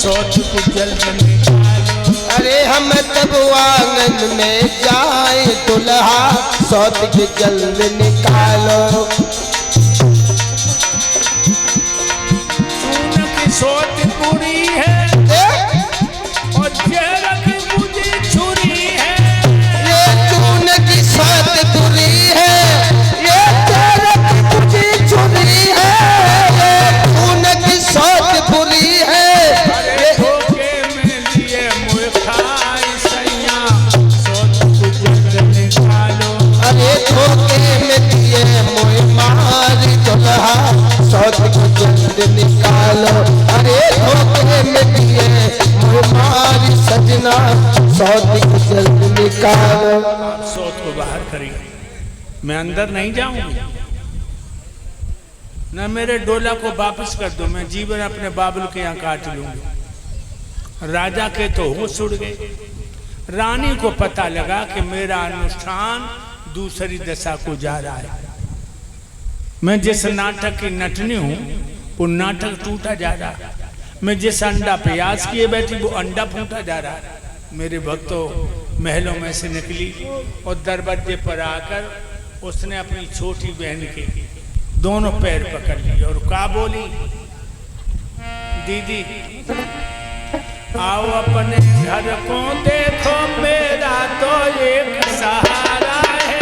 सोच को जल्द निकालो। अरे हम तब आंगन में जाए दुल्हा सौत के जल्द निकालो। चून की सोच पूरी है और जेर की बुझी छुरी है। ये चून की सोच पूरी है, ये जेर की बुझी छुरी है। ये चून की सोच पूरी है। अरे धोखे में लिए मुँह खाई सैया सोच को जल्द निकालो। अरे धोखे में दिए मुँह मारी दुल्हा सौत को जल्द निकालो। अरे धोखे में दिए मुँह मारी सजना सौत को जल्द निकालो। सोच को बाहर करिए, मैं अंदर नहीं जाऊंगी। न मेरे डोला को वापस कर दो, मैं जीवन अपने बाबुल के यहाँ काट लूंगी। राजा के तो होश उड़ गए। रानी को पता लगा कि मेरा अनुष्ठान दूसरी दशा को जा रहा है। मैं जिस नाटक की नटनी हूँ वो नाटक टूटा जा रहा है। मैं जिस अंडा प्रयास किए बैठी वो अंडा फूटा जा रहा है। मेरे भक्तों महलों में से निकली और दरवाजे पर आकर उसने अपनी छोटी बहन के दोनों पैर पकड़ लिए और का बोली, दीदी आओ अपने घर को देखो, मेरा तो एक सहारा है।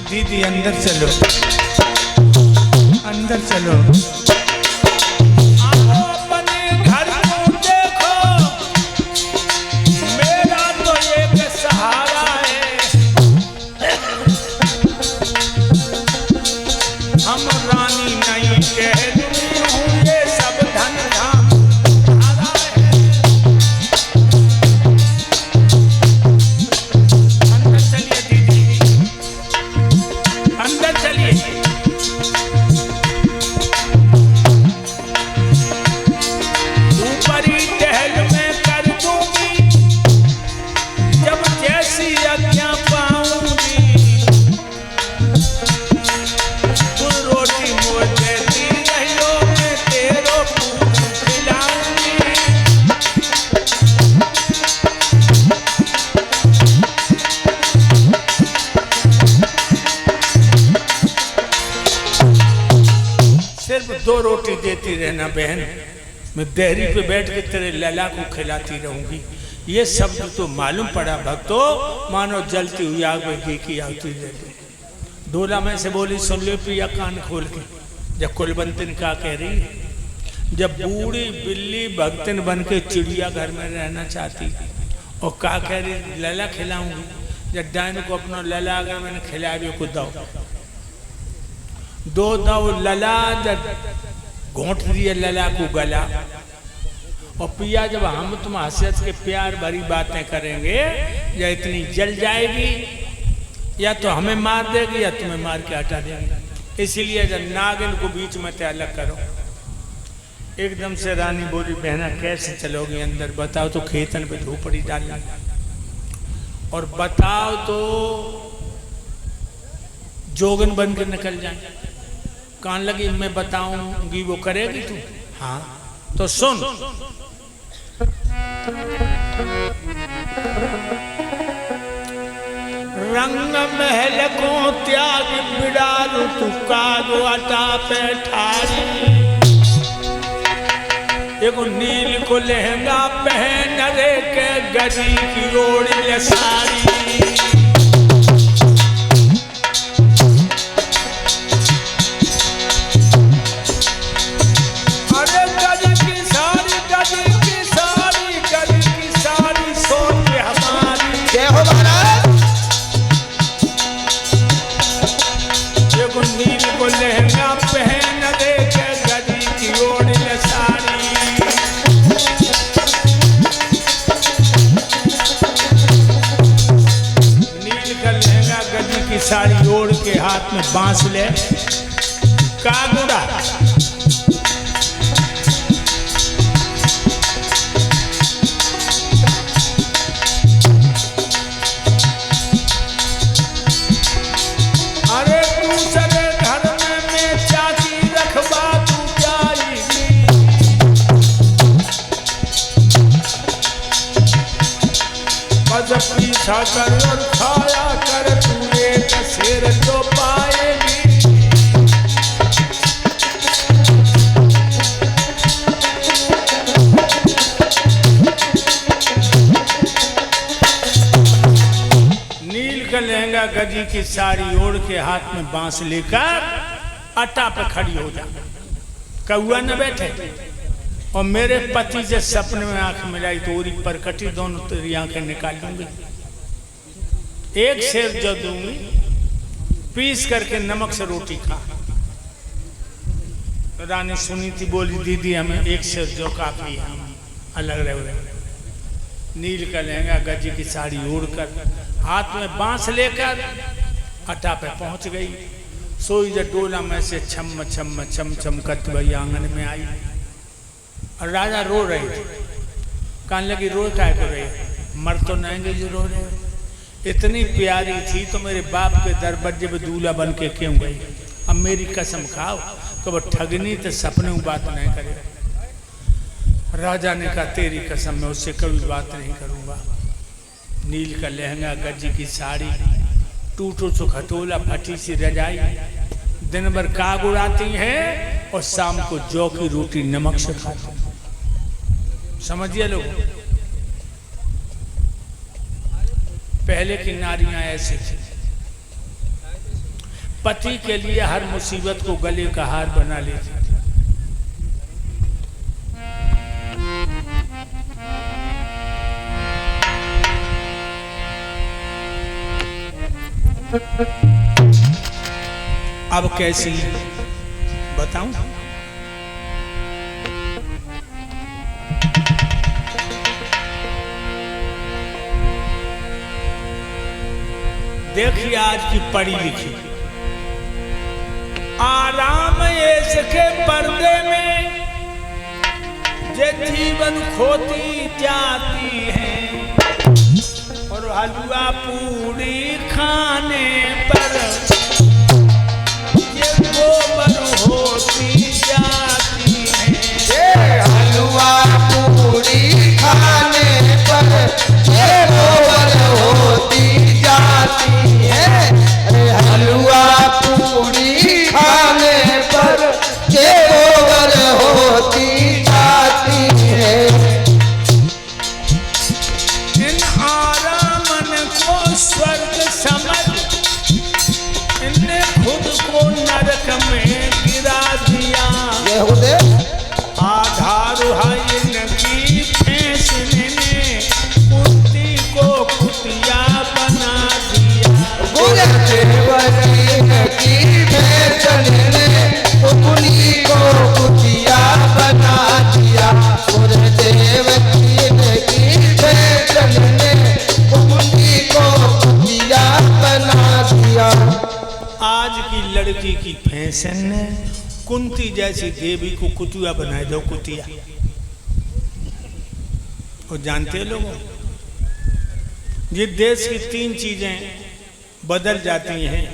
दीदी अंदर चलो, अंदर चलो। आओ अपने घर को देखो, मेरा तो एक सहारा है। हम रानी नहीं कहती हूँ, ये सब धन धाम धारा है। अंदर चलिए दीदी, अंदर चलिए। ऊपरी टहल में कर दूंगी, जब जैसी आज्ञा पाऊंगी। तू रोटी मोड़ देती रहियो, मैं तेरो पूछ खिलाऊंगी। सिर्फ 2 रोटी देती रहना बहन, मैं देहरी पे बैठ के तेरे लला को खिलाती रहूंगी। ये शब्द तो मालूम पड़ा भक्तों, मानो जलती हुई आग में घी की आहुति दे दे। डोला में से बोली, सुन लो प्रिया कान खोल के। जब कुलवंतिन का कह रही है, जब बूढ़ी बिल्ली भक्तिन बन के चिड़िया घर में रहना चाहती और का कह रही, लला खिलाऊंगी। जब डायन को अपना लला अगर मैंने खिला भी को दो 2 दो लला, जब घोंट दिए लला को गला। और पिया जब हम तुम हंसत के प्यार भरी बातें करेंगे, या इतनी जल जाएगी या तो हमें मार देगी या तुम्हें मार के हटा देगी। इसीलिए जब नागिन को बीच में ते अलग करो। एकदम से रानी बोली, बहना कैसे चलोगी अंदर, बताओ तो खेतन पे झोपड़ी डालना, और बताओ तो जोगन बन के निकल जाए। कान लगी, मैं बताऊंगी वो करेगी तू? हाँ तो सुन। रंग महल को त्याग बिडारू, तू कादो अटा पे ठारी। एगो नील को लहंगा पहन रे के गरी की ओढ़ी साड़ी। लहंगा पहन दे के गदी की ओढ़ साड़ी। नील का लहंगा गदी की साड़ी ओढ़ के हाथ में बांस ले कागुड़ा। अरे दूसरे घर अच्छा कर और खाया कर, तू एक शेर तो पाएगी। नील का लहंगा गजी की साड़ी ओढ़ के हाथ में बांस लेकर अटा पे खड़ी हो जा। कौआ न बैठे और मेरे पति से सपने में आंख मिलाई तो ओरी पर कटी, दोनों तेरी आंखें निकाल दूंगी। एक शेर जो दूंगी, पीस करके नमक से रोटी खा। रानी सुनी थी, बोली दीदी हमें एक शेर जो काफी है, हम अलग रहे। नील का लहंगा गजी की साड़ी ओढ़कर हाथ में बांस लेकर अटा पे पहुंच गई। सोई जब डोला में से छम छम छम छम करते वही आंगन में आई और राजा रो रहे थे। कहने लगी रो क्या कर रहे, मर तो नहीं जो रो रहे हो। इतनी प्यारी थी तो मेरे बाप के दरवाजे पे दूल्हा बन के क्यों गई। अब मेरी कसम खाओ तो वो ठगनी तो सपने में बात नहीं करे। राजा ने कहा तेरी कसम मैं उससे कभी बात नहीं करूंगा। नील का लहंगा गजी की साड़ी, टूटो तो खटोला, फटी सी रजाई, दिन भर काग उड़ाती हैं और शाम को जौ की रोटी नमक से खाती। समझिए लोग, पहले की नारियां ऐसी थी, पति के लिए हर मुसीबत को गले का हार बना लेती थी। अब कैसी बताऊं? देखिए आज की पढ़ी लिखी, आराम इसके पर्दे में जे जीवन खोती जाती है, और हलवा पूरी खाने पर ये गोबर होती जाती है। हलवा पूरी खाने पर ये गोबर होती जाती है। अरे हलवा पूरी खाने पर ये गोबर होती जाती है। इन आरामन को स्वर्ग समझ इनने खुद को नरक में गिरा दिया। ये हो दे आधार है इनकी फैसले ने कुत्ती को कुतिया बना दिया। गुरुदेव की फैशन ने कुली को कुतिया बना दिया। गुरुदेव की फैशन ने कुली को कुतिया बना दिया। आज की लड़की की फैशन ने कुंती जैसी देवी को कुतिया बनाए दो, कुतिया। और जानते लोगों, ये देश की 3 चीजें बदल जाती हैं,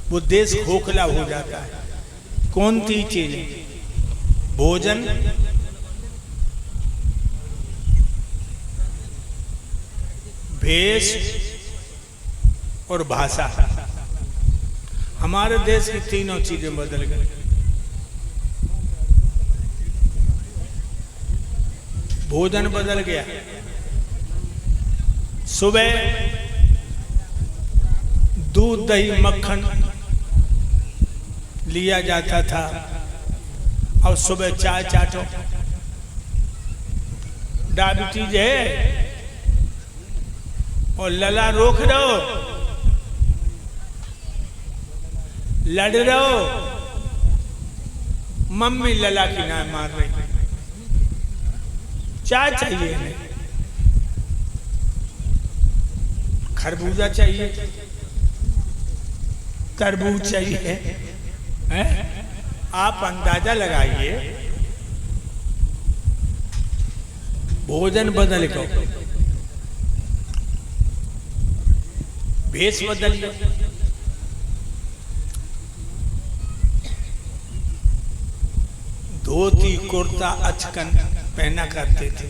वो देश खोखला हो जाता है। कौन 3 चीजें? भोजन, भेष और भाषा। हमारे देश की तीनों चीजें बदल गई। भोजन बदल गया। सुबह दूध दही मक्खन लिया जाता था, और सुबह चाय चाटो। डायबिटीज है और लला रोक रहो, लड़ रहो, मम्मी लला की ना मार रही, चाय चाहिए नहीं, खरबूजा चाहिए, तरबूज चाहिए, हैं? आप अंदाजा लगाइए। भोजन बदल गया, भेष बदल गया। धोती कुर्ता अचकन पहना करते थे,